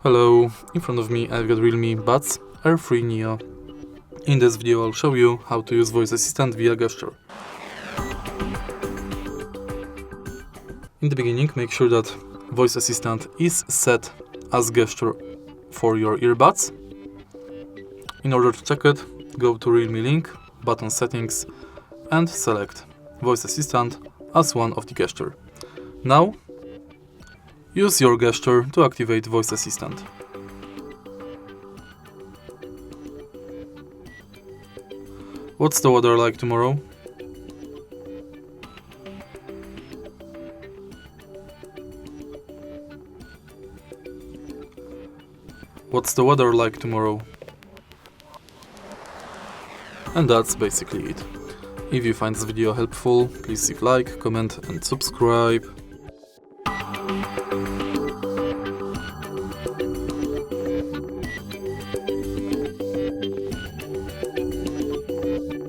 Hello, in front of me I've got Realme Buds Air 3 Neo. In this video I'll show you how to use voice assistant via gesture. In the beginning, make sure that voice assistant is set as gesture for your earbuds. In order to check it, go to Realme link, button settings and select voice assistant as one of the gesture. Now use your gesture to activate voice assistant. What's the weather like tomorrow? What's the weather like tomorrow? And that's basically it. If you find this video helpful, please leave like, comment and subscribe.